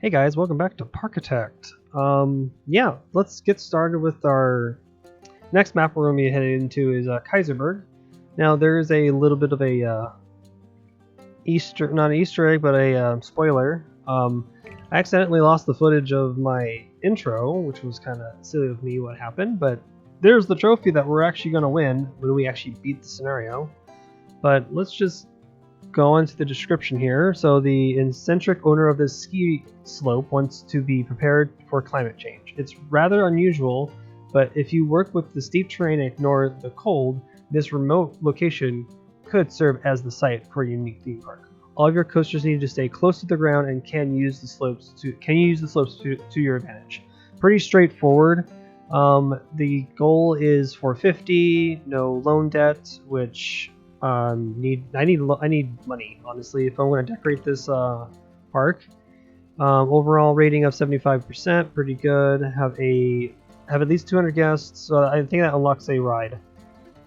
Hey guys, welcome back to Parkitect. Yeah, let's get started with our next map we're going to be headed into is Kaiserberg. Now there is a little bit of a not an Easter egg, but a spoiler. I accidentally lost the footage of my intro, which was kind of silly of me what happened, but there's the trophy that we're actually going to win when we actually beat the scenario. But let's just go into the description here. So the eccentric owner of this ski slope wants to be prepared for climate change. It's rather unusual, but if you work with the steep terrain and ignore the cold, this remote location could serve as the site for a unique theme park. All of your coasters need to stay close to the ground and can use the slopes to your advantage. Pretty straightforward. The goal is 450, no loan debt, which I need money, honestly, if I'm going to decorate this park. Overall rating of 75%, pretty good. Have at least 200 guests, so I think that unlocks a ride.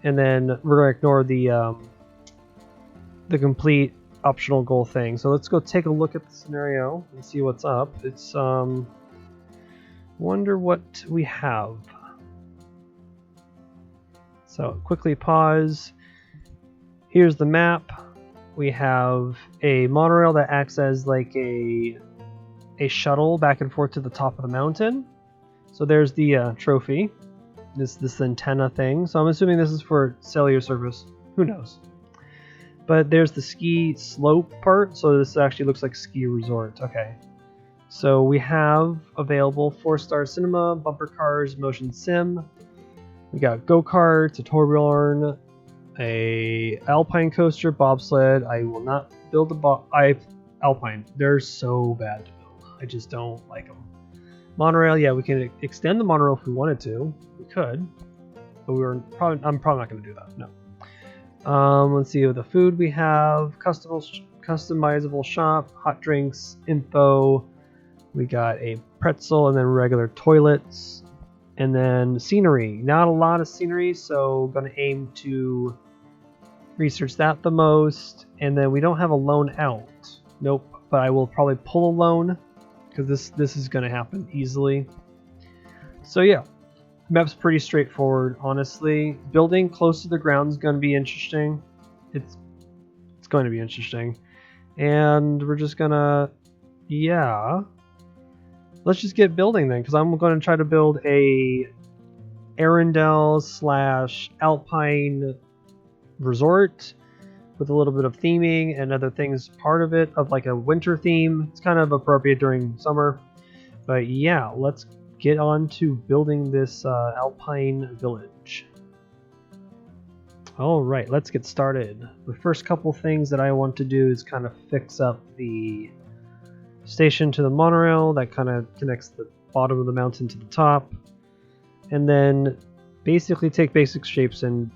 And then we're going to ignore the complete optional goal thing. So let's go take a look at the scenario and see what's up. It's wonder what we have. So quickly pause. Here's the map. We have a monorail that acts as like a shuttle back and forth to the top of the mountain. So there's the trophy, this antenna thing. So I'm assuming this is for cellular service. Who knows? But there's the ski slope part. So this actually looks like ski resort. Okay. So we have available 4-star cinema, bumper cars, motion sim. We got go-karts, a toy barn, a alpine coaster, bobsled. I will not build alpine. They're so bad to build. I just don't like them. Monorail, yeah, we can extend the monorail if we wanted to. We could, but I'm probably not going to do that. No. Let's see what the food we have. Customizable shop, hot drinks, info. We got a pretzel and then regular toilets. And then scenery. Not a lot of scenery, so going to aim to research that the most. And then we don't have a loan out. Nope, but I will probably pull a loan because this is going to happen easily. So yeah, map's pretty straightforward, honestly. Building close to the ground is going to be interesting. It's going to be interesting. And we're just going to, yeah. Let's just get building then, because I'm going to try to build a Arendelle / Alpine resort with a little bit of theming and other things part of it, of like a winter theme. It's kind of appropriate during summer. But yeah, let's get on to building this Alpine village. Alright, let's get started. The first couple things that I want to do is kind of fix up the station to the monorail that kind of connects the bottom of the mountain to the top, and then basically take basic shapes and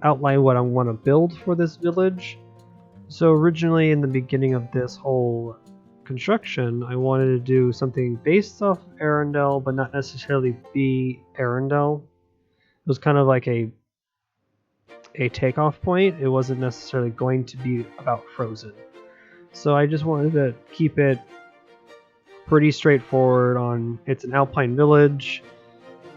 outline what I want to build for this village. So originally in the beginning of this whole construction, I wanted to do something based off Arendelle but not necessarily be Arendelle. It was kind of like a takeoff point. It wasn't necessarily going to be about Frozen. So I just wanted to keep it pretty straightforward on, it's an alpine village,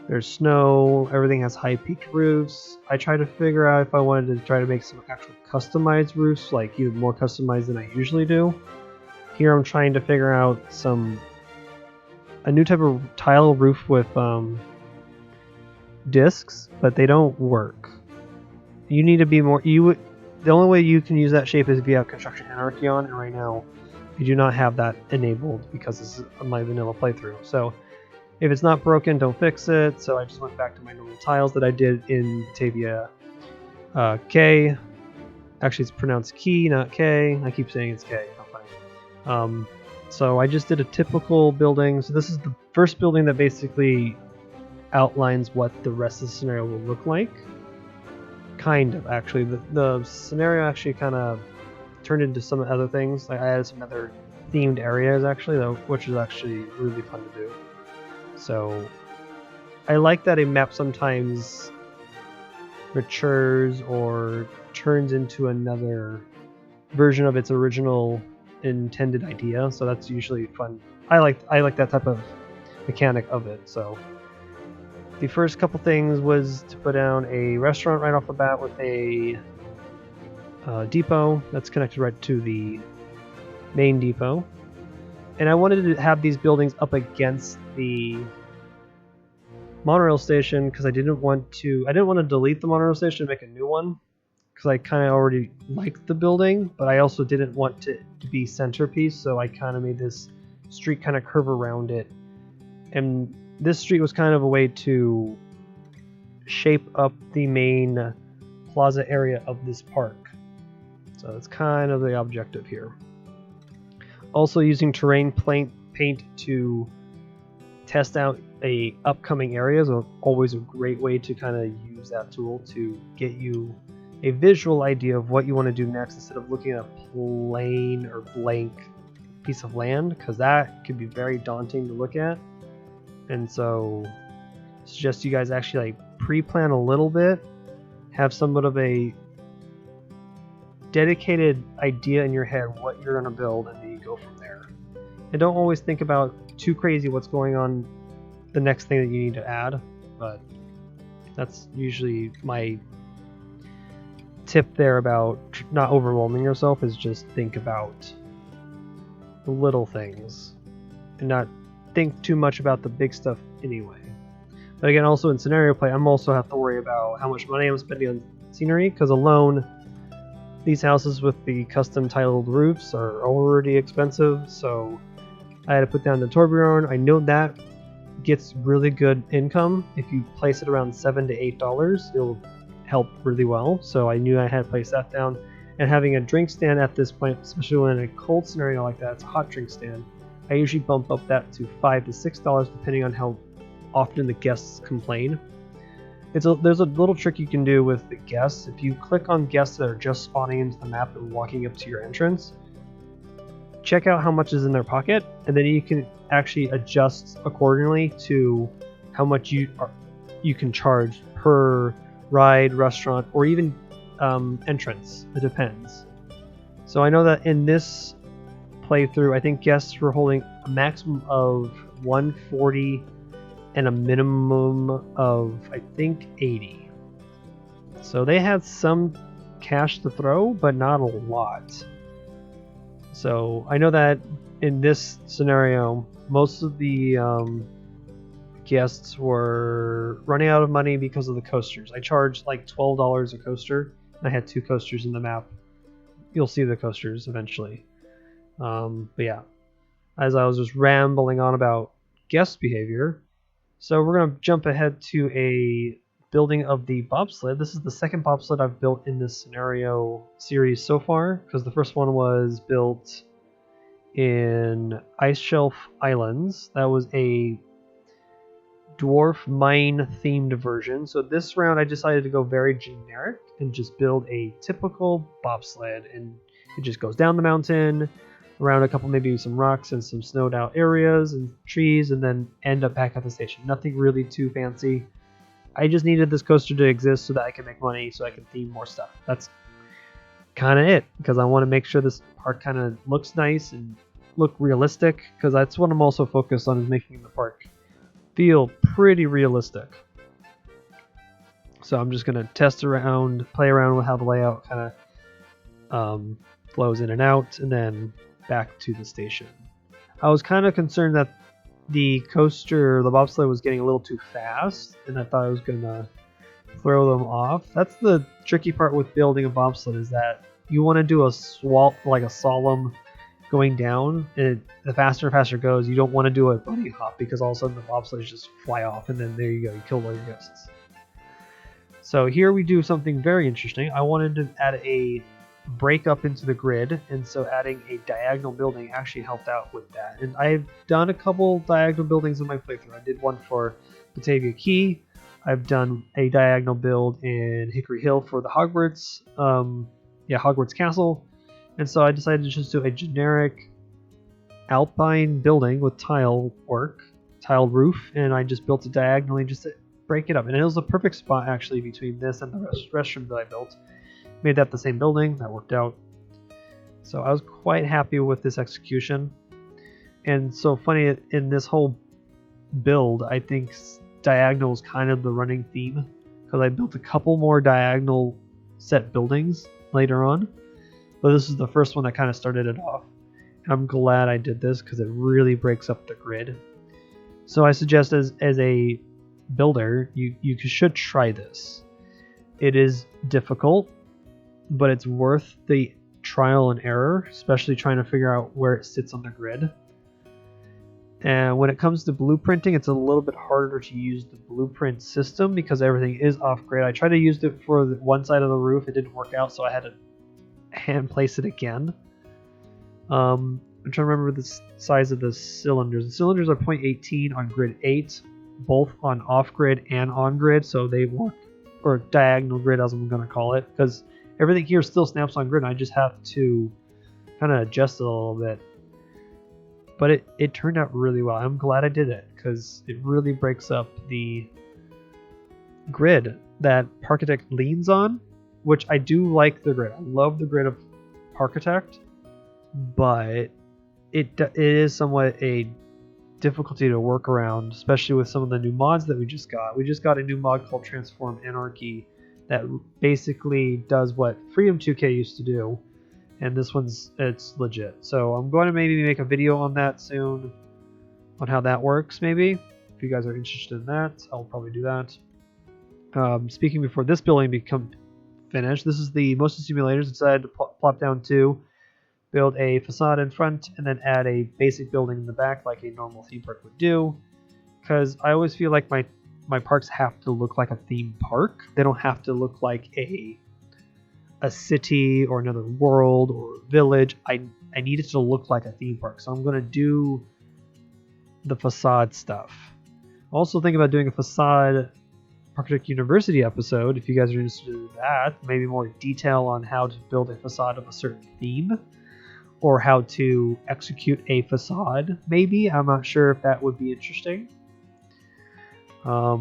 there's snow, everything has high peaked roofs. I tried to figure out if I wanted to try to make some actual customized roofs, like even more customized than I usually do. Here I'm trying to figure out a new type of tile roof with discs, but they don't work. You need to be more, the only way you can use that shape is if you have Construction Anarchy on, and right now I do not have that enabled because this is my vanilla playthrough. So if it's not broken, don't fix it. So I just went back to my normal tiles that I did in Tavia K. Actually, it's pronounced Key, not K. I keep saying it's K. I'm fine. So I just did a typical building. So this is the first building that basically outlines what the rest of the scenario will look like. Kind of, actually. The scenario actually kind of turned into some other things. Like I added some other themed areas, actually, though, which is actually really fun to do. So I like that a map sometimes matures or turns into another version of its original intended idea, so that's usually fun. I like that type of mechanic of it. So the first couple things was to put down a restaurant right off the bat with a depot that's connected right to the main depot, and I wanted to have these buildings up against the monorail station because I didn't want to delete the monorail station and make a new one, because I kind of already liked the building, but I also didn't want it to be centerpiece, so I kind of made this street kind of curve around it. And this street was kind of a way to shape up the main plaza area of this park. So that's kind of the objective here. Also using terrain paint to test out a upcoming area is always a great way to kind of use that tool to get you a visual idea of what you want to do next, instead of looking at a plain or blank piece of land, because that could be very daunting to look at. And so I suggest you guys actually like pre-plan a little bit, have somewhat of a dedicated idea in your head what you're going to build, and then you go from there. And don't always think about too crazy what's going on the next thing that you need to add, but that's usually my tip there about not overwhelming yourself, is just think about the little things and not think too much about the big stuff anyway. But again, also in scenario play, I'm also have to worry about how much money I'm spending on scenery, because alone these houses with the custom tiled roofs are already expensive, so I had to put down the tourbillon. I know that gets really good income. If you place it around $7 to $8, it'll help really well, so I knew I had to place that down. And having a drink stand at this point, especially when in a cold scenario like that, it's a hot drink stand, I usually bump up that to $5 to $6 depending on how often the guests complain. There's a little trick you can do with the guests. If you click on guests that are just spawning into the map and walking up to your entrance, check out how much is in their pocket, and then you can actually adjust accordingly to how much you can charge per ride, restaurant, or even entrance. It depends. So I know that in this playthrough, I think guests were holding a maximum of 140 and a minimum of, I think, 80. So they had some cash to throw, but not a lot. So I know that in this scenario, most of the guests were running out of money because of the coasters. I charged like $12 a coaster. I had 2 coasters in the map. You'll see the coasters eventually. But yeah, as I was just rambling on about guest behavior, so we're going to jump ahead to a building of the bobsled. This is the second bobsled I've built in this scenario series so far, because the first one was built in Ice Shelf Islands. That was a dwarf mine themed version. So this round I decided to go very generic and just build a typical bobsled, and it just goes down the mountain around a couple, maybe some rocks and some snowed out areas and trees, and then end up back at the station. Nothing really too fancy. I just needed this coaster to exist so that I can make money, so I can theme more stuff. That's kind of it, because I want to make sure this park kind of looks nice and look realistic, because that's what I'm also focused on, is making the park feel pretty realistic. So I'm just going to test around, play around with how the layout kind of flows in and out, and then back to the station. I was kind of concerned that the coaster, the bobsled, was getting a little too fast, and I thought I was going to throw them off. That's the tricky part with building a bobsled, is that you want to do a like a solemn going down, and the faster and faster it goes, you don't want to do a bunny hop, because all of a sudden the bobsleds just fly off, and then there you go, you killed all your guests. So here we do something very interesting. I wanted to add a break up into the grid, and so adding a diagonal building actually helped out with that. And I've done a couple diagonal buildings in my playthrough. I did one for Batavia Key. I've done a diagonal build in Hickory Hill for the Hogwarts, Hogwarts Castle. And so I decided to just do a generic alpine building with tiled roof, and I just built it diagonally just to break it up. And it was a perfect spot actually between this and the restroom that I built. Made that the same building. That worked out. So I was quite happy with this execution. And so funny, in this whole build, I think diagonal is kind of the running theme, because I built a couple more diagonal set buildings later on, but this is the first one that kind of started it off. I'm glad I did this because it really breaks up the grid. So I suggest as a builder, you should try this. It is difficult, but it's worth the trial and error, especially trying to figure out where it sits on the grid. And when it comes to blueprinting, it's a little bit harder to use the blueprint system because everything is off grid. I tried to use it for the one side of the roof, it didn't work out, so I had to hand place it again. I'm trying to remember the size of the cylinders. The cylinders are 0.18 on grid 8, both on off grid and on grid, so they work, or diagonal grid as I'm going to call it, because everything here still snaps on grid and I just have to kind of adjust it a little bit. But it turned out really well. I'm glad I did it because it really breaks up the grid that Parkitect leans on, which I do like the grid. I love the grid of Parkitect, but it is somewhat a difficulty to work around, especially with some of the new mods that we just got. We just got a new mod called Transform Anarchy that basically does what Freedom 2K used to do. And this it's legit. So I'm going to maybe make a video on that soon, on how that works maybe. If you guys are interested in that, I'll probably do that. Speaking before this building become finished, this is the motion simulators. Decided to plop down 2, build a facade in front, and then add a basic building in the back like a normal theme park would do. Because I always feel like my parks have to look like a theme park. They don't have to look like a city or another world or village. I need it to look like a theme park, so I'm going to do the facade stuff. Also think about doing a facade Parkitect University episode if you guys are interested in that. Maybe more detail on how to build a facade of a certain theme or how to execute a facade. Maybe I'm not sure if that would be interesting. Yeah,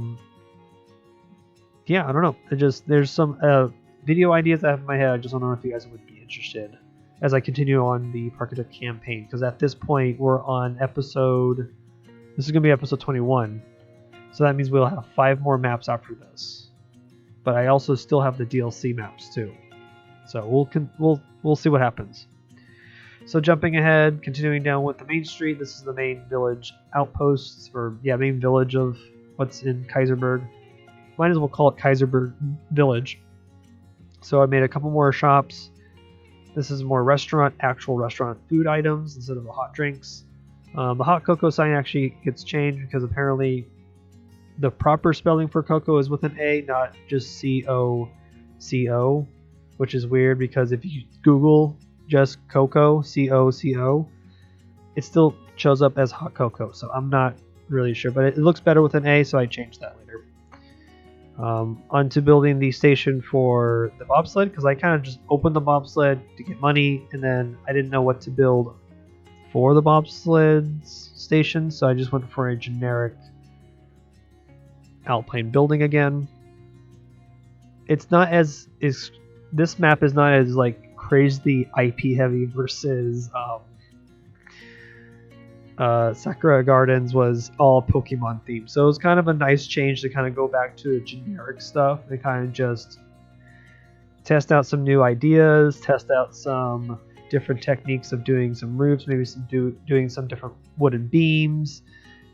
I don't know. There's some video ideas I have in my head. I just don't know if you guys would be interested as I continue on the Parkitect campaign, because at this point we're on episode, this is going to be episode 21, so that means we'll have 5 more maps after this. But I also still have the DLC maps too, so we'll see what happens. So jumping ahead, continuing down with the main street, this is the main village outposts, or yeah, main village of what's in Kaiserberg. Might as well call it Kaiserberg Village. So I made a couple more shops. This is more restaurant, actual restaurant food items instead of the hot drinks. The hot cocoa sign actually gets changed because apparently the proper spelling for cocoa is with an A, not just C-O-C-O, which is weird because if you Google just cocoa, C-O-C-O, it still shows up as hot cocoa. So I'm not really sure, but it looks better with an A, so I changed that later. Onto building the station for the bobsled, because I kind of just opened the bobsled to get money, and then I didn't know what to build for the bobsled station, so I just went for a generic alpine building again. It's not as this map is not as like crazy IP heavy versus Sakura Gardens was all Pokemon themed, so it was kind of a nice change to kind of go back to generic stuff and kind of just test out some new ideas, test out some different techniques of doing some roofs, maybe doing some different wooden beams.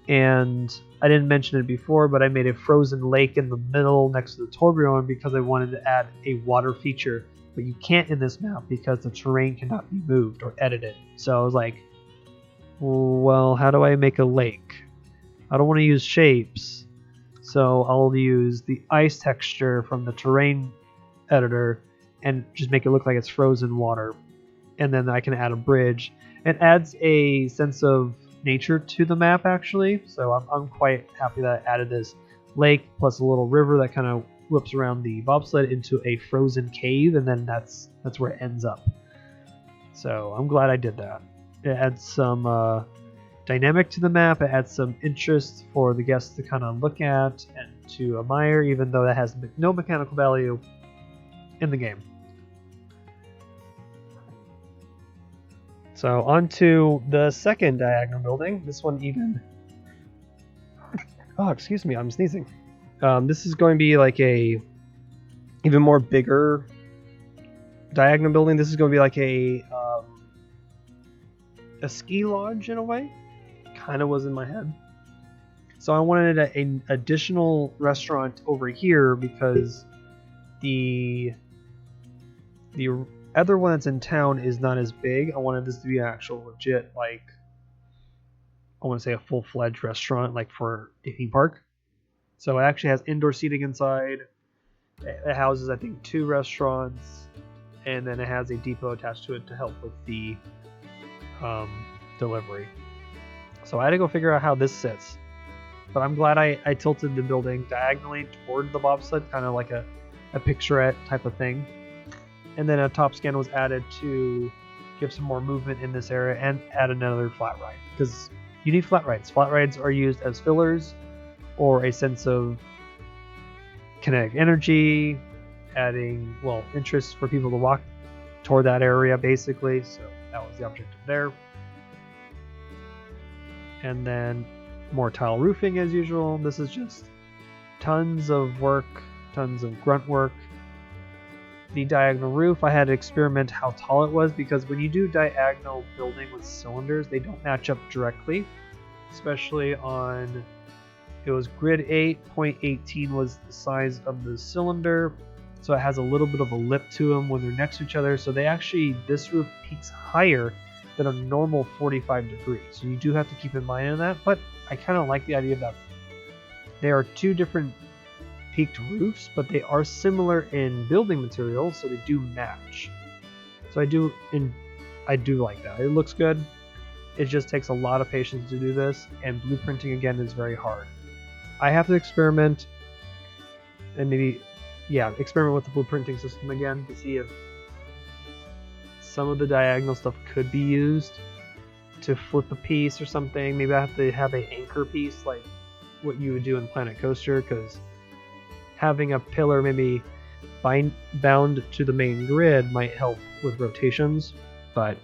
And I didn't mention it before, but I made a frozen lake in the middle next to the tourbillon because I wanted to add a water feature, but you can't in this map because the terrain cannot be moved or edited. So I was like, well, how do I make a lake? I don't want to use shapes, so I'll use the ice texture from the terrain editor and just make it look like it's frozen water. And then I can add a bridge. It adds a sense of nature to the map actually, so I'm quite happy that I added this lake plus a little river that kind of whips around the bobsled into a frozen cave, and then that's where it ends up. So I'm glad I did that. It adds some dynamic to the map. It adds some interest for the guests to kind of look at and to admire, even though that has no mechanical value in the game. So on to the second diagonal building. This one even... Oh, excuse me, I'm sneezing. This is going to be like a even more bigger diagonal building. This is going to be like a ski lodge in a way. Kind of was in my head. So I wanted an additional restaurant over here because the other one that's in town is not as big. I wanted this to be an actual legit, like, I want to say a full-fledged restaurant, like for a theme park. So it actually has indoor seating inside. It houses, I think, 2 restaurants, and then it has a depot attached to it to help with the delivery. So I had to go figure out how this sits. But I'm glad I tilted the building diagonally toward the bobsled, kind of like a picturette type of thing. And then a top scan was added to give some more movement in this area and add another flat ride. Because you need flat rides. Flat rides are used as fillers or a sense of kinetic energy, adding, well, interest for people to walk toward that area, basically. So that was the objective there. And then more tile roofing as usual. This is just tons of work, tons of grunt work. The diagonal roof, I had to experiment how tall it was because when you do diagonal building with cylinders, they don't match up directly, especially on, it was grid 8.18 was the size of the cylinder, so it has a little bit of a lip to them when they're next to each other. So they actually, this roof peaks higher than a normal 45 degrees. So you do have to keep in mind on that, but I kind of like the idea that there are 2 different peaked roofs, but they are similar in building materials, so they do match. So I do like that. It looks good. It just takes a lot of patience to do this, and blueprinting again is very hard. I have to experiment and maybe, yeah, experiment with the blueprinting system again to see if some of the diagonal stuff could be used to flip a piece or something. Maybe I have to have an anchor piece like what you would do in Planet Coaster, because having a pillar maybe bound to the main grid might help with rotations, but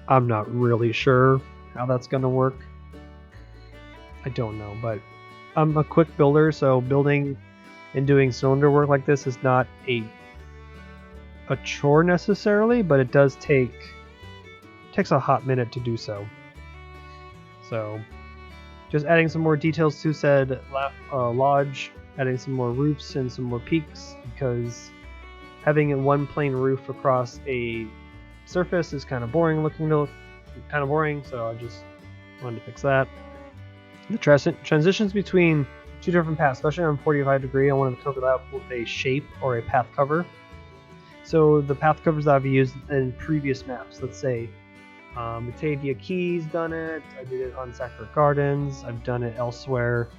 I'm not really sure how that's going to work. I don't know, but I'm a quick builder, so building and doing cylinder work like this is not a chore necessarily, but it does takes a hot minute to do so. So just adding some more details to said lodge, adding some more roofs and some more peaks, because having a one plane roof across a surface is kind of boring so I just wanted to fix that. The transitions between 2 different paths, especially on 45 degree, I wanted to cover that with a shape or a path cover. So the path covers that I've used in previous maps, let's say Batavia Keys done it, I did it on Sacred Gardens, I've done it elsewhere.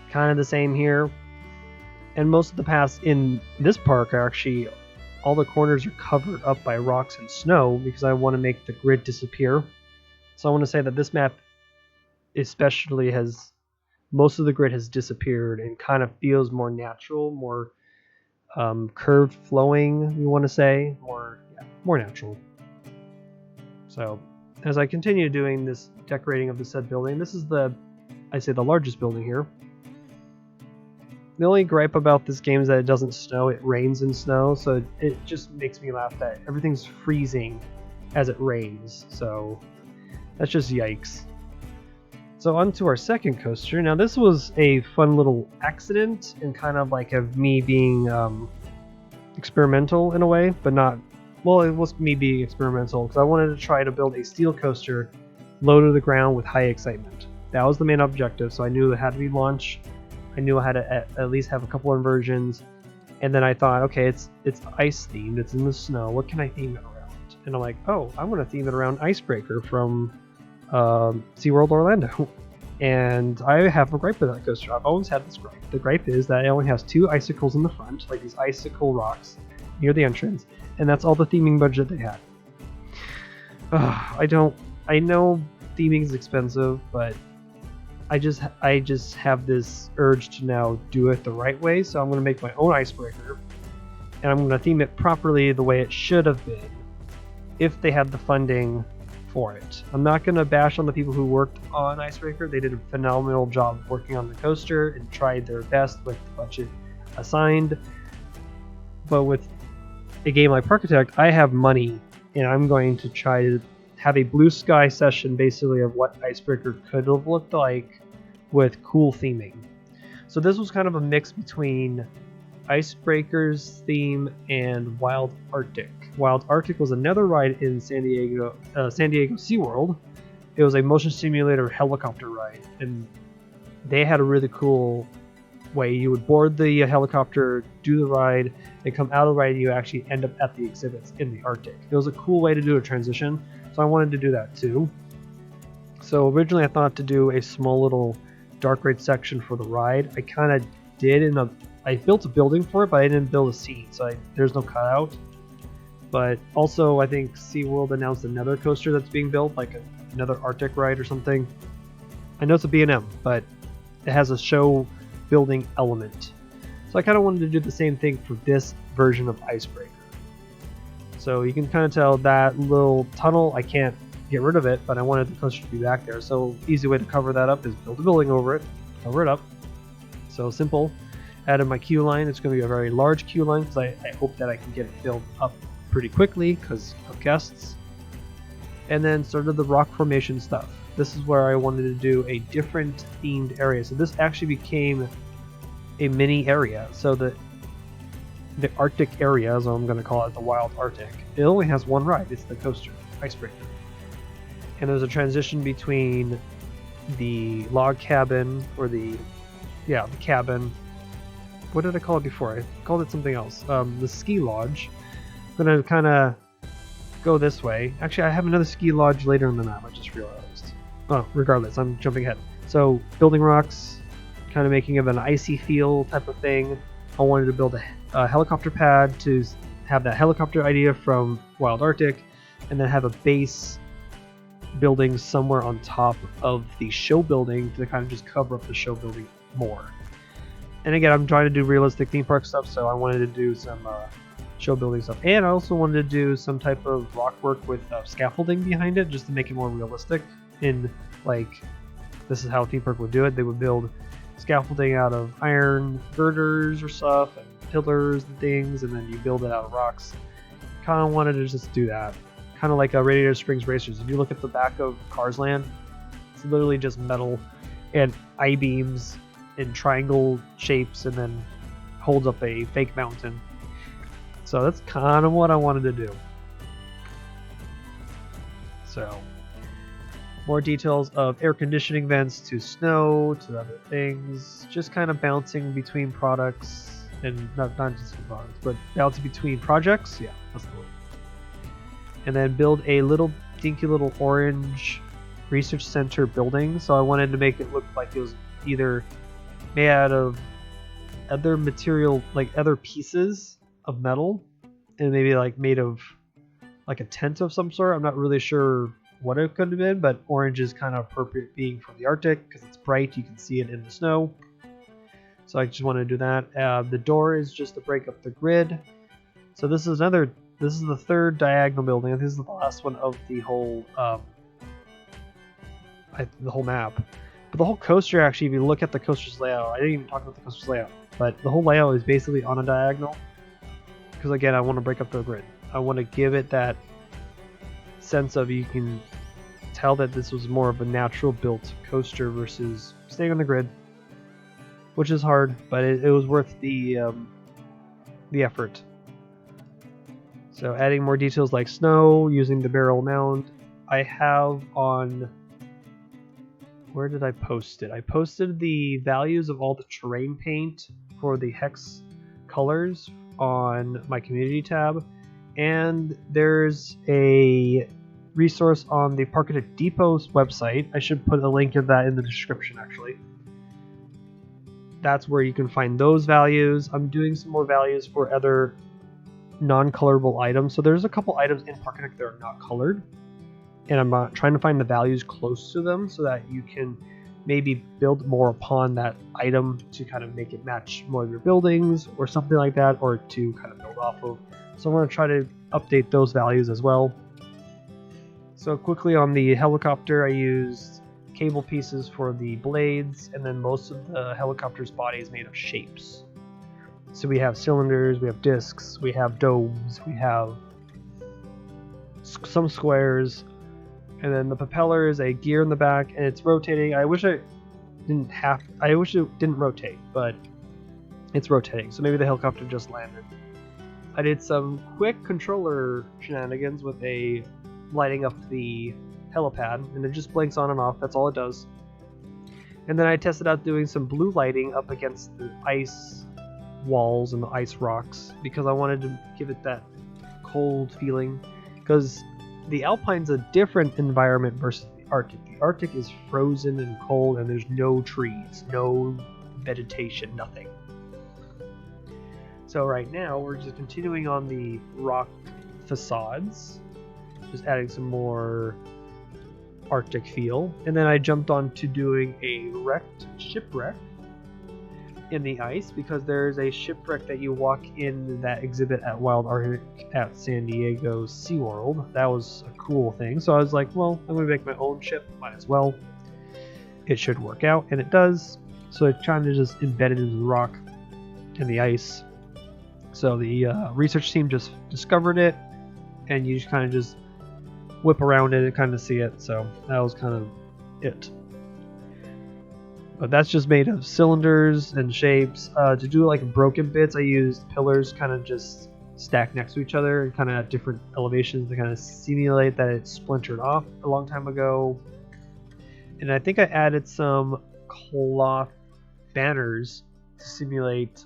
Kind of the same here. And most of the paths in this park are actually, all the corners are covered up by rocks and snow because I want to make the grid disappear. So I want to say that this map especially has, most of the grid has disappeared and kind of feels more natural, more curved flowing, you want to say, more natural. So as I continue doing this decorating of the said building, this is the largest building here. The only gripe about this game is that it doesn't snow, it rains in snow, so it just makes me laugh that everything's freezing as it rains, so that's just yikes. So on to our second coaster. Now this was a fun little accident and kind of like of me being experimental in a way, but not, well, it was me being experimental because I wanted to try to build a steel coaster low to the ground with high excitement. That was the main objective, so I knew it had to be launch. I knew I had to at least have a couple inversions, and then I thought, okay, it's ice themed, it's in the snow, what can I theme it around? And I'm like, oh, I'm going to theme it around Icebreaker from SeaWorld Orlando. And I have a gripe with that coaster. I've always had this gripe. The gripe is that it only has 2 icicles in the front, like these icicle rocks near the entrance, and that's all the theming budget they had. I know theming is expensive, but I just have this urge to now do it the right way, so I'm going to make my own Icebreaker, and I'm going to theme it properly the way it should have been if they had the funding for it. I'm not going to bash on the people who worked on Icebreaker. They did a phenomenal job working on the coaster and tried their best with the budget assigned. But with a game like Parkitect, I have money, and I'm going to try to have a blue sky session basically of what Icebreaker could have looked like with cool theming. So this was kind of a mix between Icebreaker's theme and Wild Arctic. Wild Arctic was another ride in San Diego SeaWorld. It was a motion simulator helicopter ride, and they had a really cool way. You would board the helicopter, do the ride, and come out of the ride, and you actually end up at the exhibits in the Arctic. It was a cool way to do a transition, so I wanted to do that too. So originally I thought to do a small little dark ride section for the ride. I kind of did I built a building for it, but I didn't build a scene, so there's no cutout. But also, I think SeaWorld announced another coaster that's being built, like another Arctic ride or something. I know it's a B&M, but it has a show building element. So I kind of wanted to do the same thing for this version of Icebreaker. So you can kind of tell that little tunnel, I can't get rid of it, but I wanted the coaster to be back there. So easy way to cover that up is build a building over it, cover it up. So simple. Added my queue line. It's going to be a very large queue line because I hope that I can get it filled up pretty quickly because of guests. And then started the rock formation stuff. This is where I wanted to do a different themed area. So this actually became a mini area. So the Arctic area, as I'm going to call it, the Wild Arctic, it only has one ride. It's the coaster, Icebreaker. And there's a transition between the log cabin, or the cabin. What did I call it before? I called it something else. The ski lodge. I'm going to kind of go this way. Actually, I have another ski lodge later in the map, I just realized. Oh, regardless, I'm jumping ahead. So, building rocks, kind of making it an icy feel type of thing. I wanted to build a helicopter pad to have that helicopter idea from Wild Arctic, and then have a base building somewhere on top of the show building to kind of just cover up the show building more. And again, I'm trying to do realistic theme park stuff, so I wanted to do some show building stuff. And I also wanted to do some type of rock work with scaffolding behind it, just to make it more realistic. In, like, this is how a theme park would do it. They would build scaffolding out of iron girders or stuff, and pillars and things, and then you build it out of rocks. Kind of wanted to just do that. Kind of like a Radiator Springs Racers. If you look at the back of Cars Land, it's literally just metal and I-beams in triangle shapes, and then holds up a fake mountain. So that's kind of what I wanted to do. So more details of air conditioning vents to snow to other things, just kind of bouncing between products, and not just products, but bouncing between projects. Yeah, that's the word. And then build a little dinky little orange research center building. So I wanted to make it look like it was either made out of other material, like other pieces of metal, and maybe like made of like a tent of some sort. I'm not really sure what it could have been, but orange is kind of appropriate being from the Arctic because it's bright. You can see it in the snow. So I just wanted to do that. The door is just to break up the grid. So this is the third diagonal building. This is the last one of the whole map. But the whole coaster, actually, if you look at the coaster's layout, I didn't even talk about the coaster's layout, but the whole layout is basically on a diagonal. Because again, I want to break up the grid. I want to give it that sense of, you can tell that this was more of a natural built coaster versus staying on the grid, which is hard, but it was worth the effort. So adding more details like snow, using the barrel mound. I have on, where did I post it? I posted the values of all the terrain paint for the hex colors on my community tab, and there's a resource on the Parkitect Depot's website. I should put a link of that in the description, actually. That's where you can find those values. I'm doing some more values for other non-colorable items. So there's a couple items in Parkitect that are not colored, and I'm trying to find the values close to them so that you can maybe build more upon that item to kind of make it match more of your buildings or something like that, or to kind of build off of. So I'm going to try to update those values as well. So quickly on the helicopter, I used cable pieces for the blades, and then most of the helicopter's body is made of shapes. So we have cylinders, we have discs, we have domes, we have some squares, and then the propeller is a gear in the back, and it's rotating. I wish it didn't rotate, but it's rotating, so maybe the helicopter just landed. I did some quick controller shenanigans with a lighting up the helipad, and it just blinks on and off. That's all it does. And then I tested out doing some blue lighting up against the ice walls and the ice rocks because I wanted to give it that cold feeling. Because the Alpine's a different environment versus the Arctic. The Arctic is frozen and cold, and there's no trees, no vegetation, nothing. So right now we're just continuing on the rock facades, just adding some more Arctic feel. And then I jumped on to doing a wrecked shipwreck in the ice, because there's a shipwreck that you walk in that exhibit at Wild Arctic at San Diego SeaWorld. That was a cool thing. So I was like, well, I'm going to make my own ship, might as well. It should work out, and it does. So it kind of just embedded into the rock and the ice. So the research team just discovered it, and you just kind of just whip around it and kind of see it. So that was kind of it. But that's just made of cylinders and shapes. To do like broken bits, I used pillars kind of just stacked next to each other and kind of at different elevations to kind of simulate that it splintered off a long time ago. And I think I added some cloth banners to simulate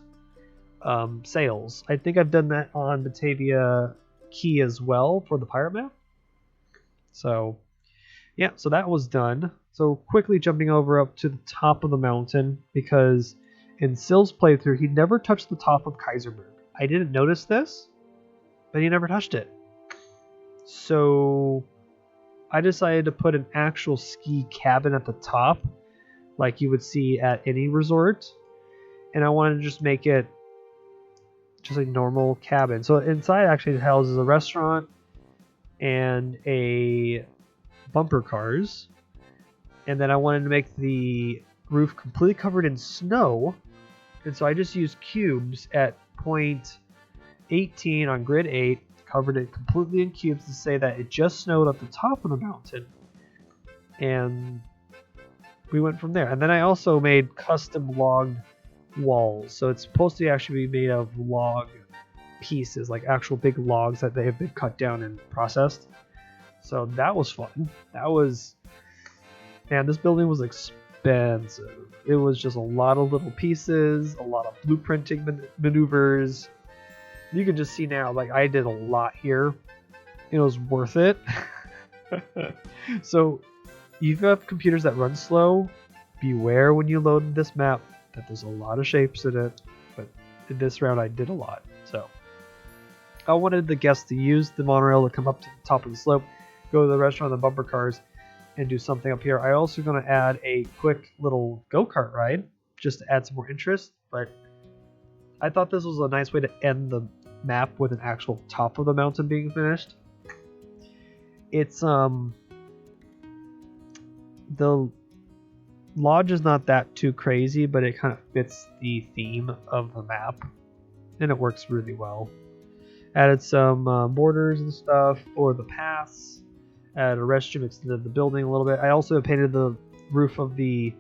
sails. I think I've done that on Batavia Key as well for the pirate map. So yeah, so that was done. So quickly jumping over up to the top of the mountain, because in Sill's playthrough he never touched the top of Kaiserberg. I didn't notice this, but he never touched it. So I decided to put an actual ski cabin at the top, like you would see at any resort, and I wanted to just make it just a normal cabin. So inside actually it houses a restaurant and a bumper cars, and then I wanted to make the roof completely covered in snow, and so I just used cubes at point 18 on grid 8, covered it completely in cubes to say that it just snowed at the top of the mountain, and we went from there. And then I also made custom logged walls, so it's supposed to actually be made of log pieces, like actual big logs that they have been cut down and processed. So that was fun. That was, man, this building was expensive. It was just a lot of little pieces, a lot of blueprinting maneuvers. You can just see now, like, I did a lot here. It was worth it. So if you have computers that run slow, beware when you load this map that there's a lot of shapes in it. But in this round I did a lot. So I wanted the guests to use the monorail to come up to the top of the slope, go to the restaurant, the bumper cars, and do something up here. I also going to add a quick little go-kart ride just to add some more interest, but I thought this was a nice way to end the map with an actual top of the mountain being finished. It's the lodge is not that too crazy, but it kind of fits the theme of the map, and it works really well. Added some borders and stuff for the paths. Added a restroom, extended the building a little bit. I also painted the roof of the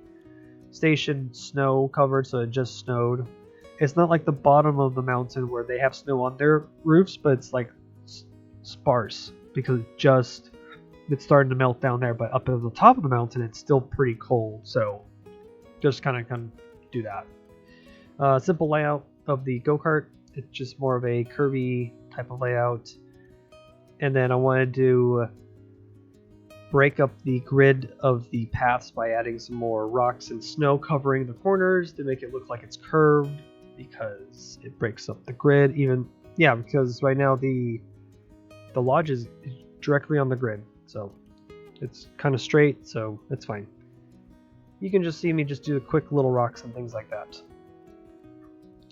station snow covered, so it just snowed. It's not like the bottom of the mountain where they have snow on their roofs, but it's like sparse because it's starting to melt down there. But up at the top of the mountain, it's still pretty cold, so just kind of do that. Simple layout of the go-kart. It's just more of a curvy type of layout. And then I wanted to break up the grid of the paths by adding some more rocks and snow covering the corners to make it look like it's curved, because it breaks up the grid. Because right now the lodge is directly on the grid, so it's kind of straight, so it's fine. You can just see me just do quick little rocks and things like that,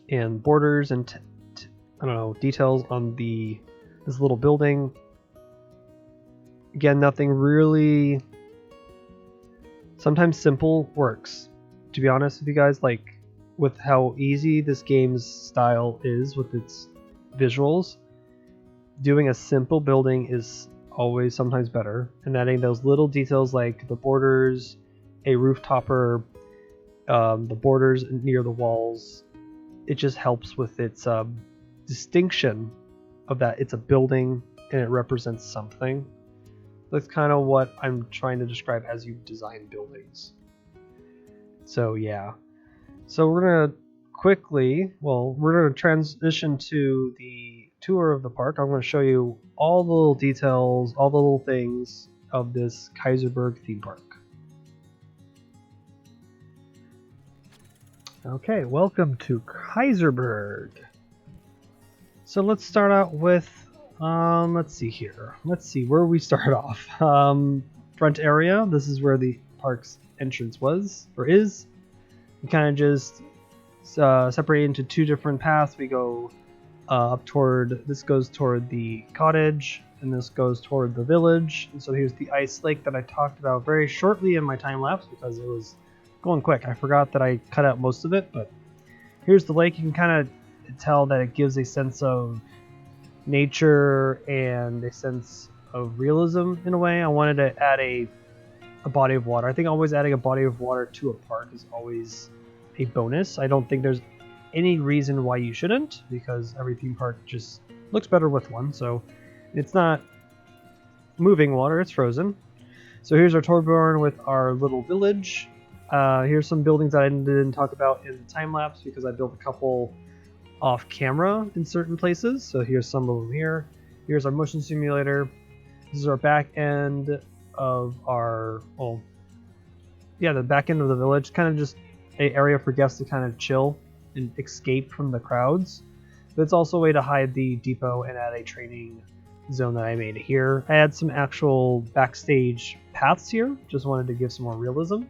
and borders and details on this little building. Again, nothing really. Sometimes simple works. To be honest with you guys, like with how easy this game's style is with its visuals, doing a simple building is always sometimes better, and adding those little details like the borders, a roof topper, the borders near the walls, it just helps with its distinction of that it's a building and it represents something. That's kind of what I'm trying to describe as you design buildings. So yeah. So we're gonna we're gonna transition to the tour of the park. I'm gonna show you all the little details, all the little things of this Kaiserberg theme park. Okay, welcome to Kaiserberg. So let's start out with, let's see here. Let's see where we start off. Front area. This is where the park's entrance was or is. We kind of just separate into two different paths. We go up toward, this goes toward the cottage, and this goes toward the village. And so here's the ice lake that I talked about very shortly in my time lapse because it was going quick. I forgot that I cut out most of it, but here's the lake. You can kind of tell that it gives a sense of nature and a sense of realism in a way. I wanted to add a body of water. I think always adding a body of water to a park is always a bonus. I don't think there's any reason why you shouldn't, because every theme park just looks better with one. So it's not moving water, it's frozen. So here's our Torbjorn with our little village. Here's some buildings that I didn't talk about in the time lapse because I built a couple off camera in certain places. So here's some of them here. Here's our motion simulator. This is our back end of our, the back end of the village. Kind of just an area for guests to kind of chill and escape from the crowds. But it's also a way to hide the depot and add a training zone that I made here. I had some actual backstage paths here. Just wanted to give some more realism.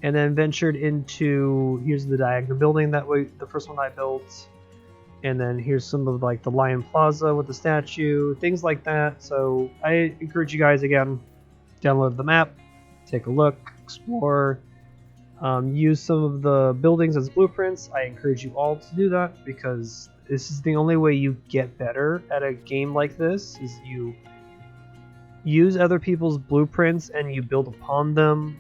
And then ventured into, here's the diagonal building the first one I built. And then here's some of like the Lion Plaza with the statue, things like that. So I encourage you guys, again, download the map, take a look, explore, use some of the buildings as blueprints. I encourage you all to do that because this is the only way you get better at a game like this, is you use other people's blueprints and you build upon them,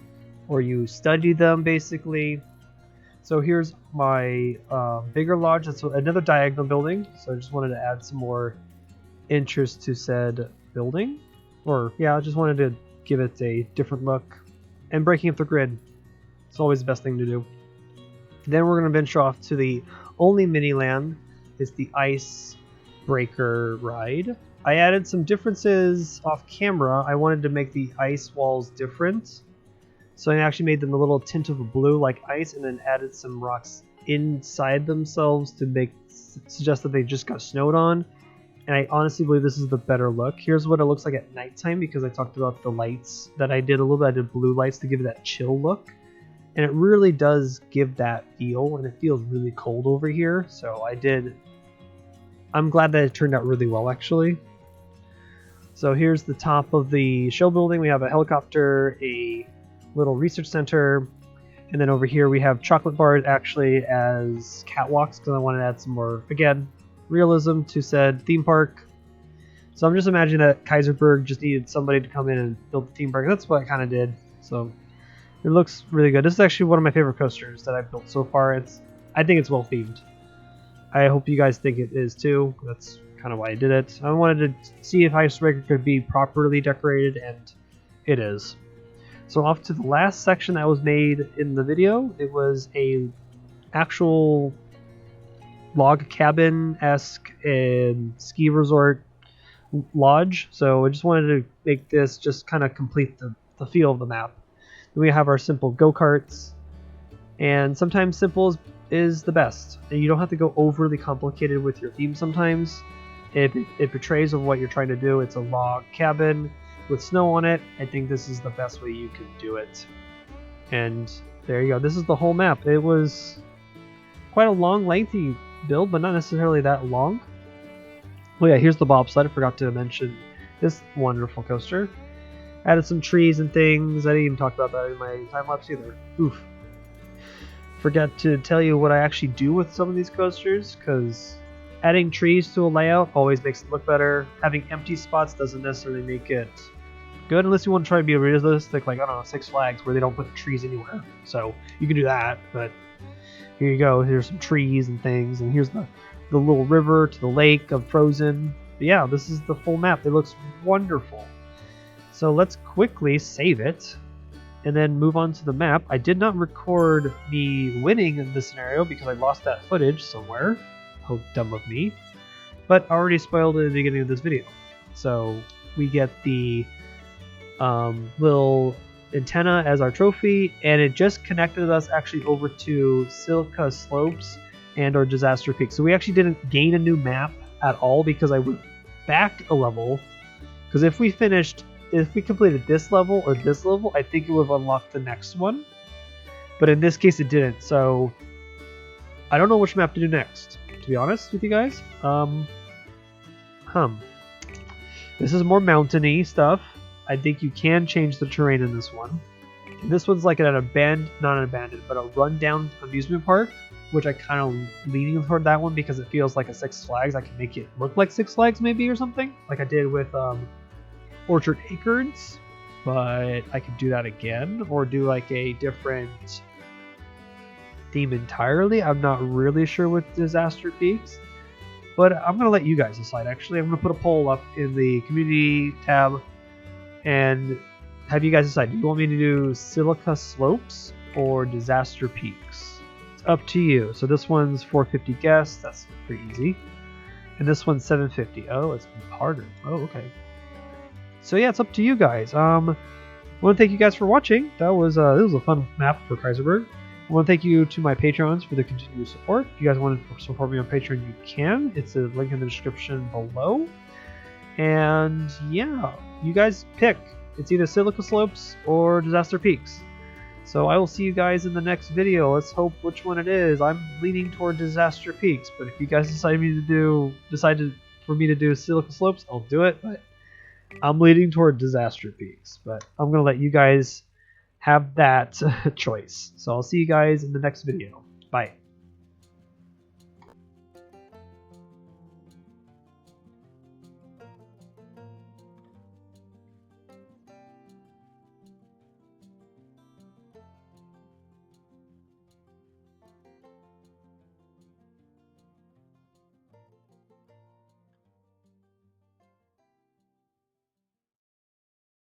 or you study them basically. So here's my bigger lodge. That's another diagonal building. So I just wanted to add some more interest to said building. I just wanted to give it a different look. And breaking up the grid. It's always the best thing to do. Then we're going to venture off to the only mini land. It's the Icebreaker ride. I added some differences off camera. I wanted to make the ice walls different. So I actually made them a little tint of a blue like ice, and then added some rocks inside themselves to suggest that they just got snowed on. And I honestly believe this is the better look. Here's what it looks like at nighttime, because I talked about the lights that I did a little bit. I did blue lights to give it that chill look. And it really does give that feel, and it feels really cold over here. So I'm glad that it turned out really well, actually. So here's the top of the show building. We have a helicopter, a little research center, and then over here we have chocolate bars actually as catwalks, because I wanted to add some more, again, realism to said theme park. So I'm just imagining that Kaiserberg just needed somebody to come in and build the theme park. That's what I kind of did. So it looks really good. This is actually one of my favorite coasters that I've built so far. I think it's well themed. I hope you guys think it is too. That's kind of why I did it. I wanted to see if Icebreaker could be properly decorated, and it is. So off to the last section that was made in the video. It was a actual log cabin-esque and ski resort lodge. So I just wanted to make this just kind of complete the feel of the map. Then we have our simple go-karts, and sometimes simple is the best. And you don't have to go overly complicated with your theme sometimes. It portrays of what you're trying to do. It's a log cabin with snow on it. I think this is the best way you can do it. And there you go. This is the whole map. It was quite a long, lengthy build, but not necessarily that long. Oh yeah, here's the bobsled. I forgot to mention this wonderful coaster. Added some trees and things. I didn't even talk about that in my time lapse either. Oof. Forgot to tell you what I actually do with some of these coasters, because adding trees to a layout always makes it look better. Having empty spots doesn't necessarily make it good unless you want to try to be realistic, like, I don't know, Six Flags, where they don't put trees anywhere. So you can do that, but here you go. Here's some trees and things, and here's the little river to the lake of Frozen. But yeah, this is the full map. It looks wonderful. So let's quickly save it and then move on to the map. I did not record me winning in this scenario because I lost that footage somewhere. How dumb of me. But I already spoiled it at the beginning of this video. So we get the little antenna as our trophy, and it just connected us actually over to Silica Slopes and or Disaster Peak. So we actually didn't gain a new map at all because I went back a level. Because if we completed this level or this level, I think it would have unlocked the next one. But in this case, it didn't. So I don't know which map to do next, to be honest with you guys. This is more mountainy stuff. I think you can change the terrain in this one. This one's like not an abandoned, but a rundown amusement park, which I kind of leaning toward that one because it feels like a Six Flags. I can make it look like Six Flags maybe or something, like I did with Orchard Acres, but I could do that again or do like a different theme entirely. I'm not really sure with Disaster Peaks, but I'm going to let you guys decide. Actually, I'm going to put a poll up in the community tab and have you guys decide. Do you want me to do Silica Slopes or Disaster Peaks? It's up to you. So this one's 450 guests. That's pretty easy. And this one's 750. Oh, it's harder. Oh, okay. So yeah, it's up to you guys. I want to thank you guys for watching. This was a fun map for Kaiserberg. I want to thank you to my patrons for the continued support. If you guys want to support me on Patreon, you can. It's a link in the description below. And yeah, you guys pick. It's either Silica Slopes or Disaster Peaks. So I will see you guys in the next video. Let's hope which one it is. I'm leaning toward Disaster Peaks, but if you guys decide for me to do Silica Slopes, I'll do it. But I'm leaning toward Disaster Peaks. But I'm gonna let you guys have that choice. So I'll see you guys in the next video. Bye.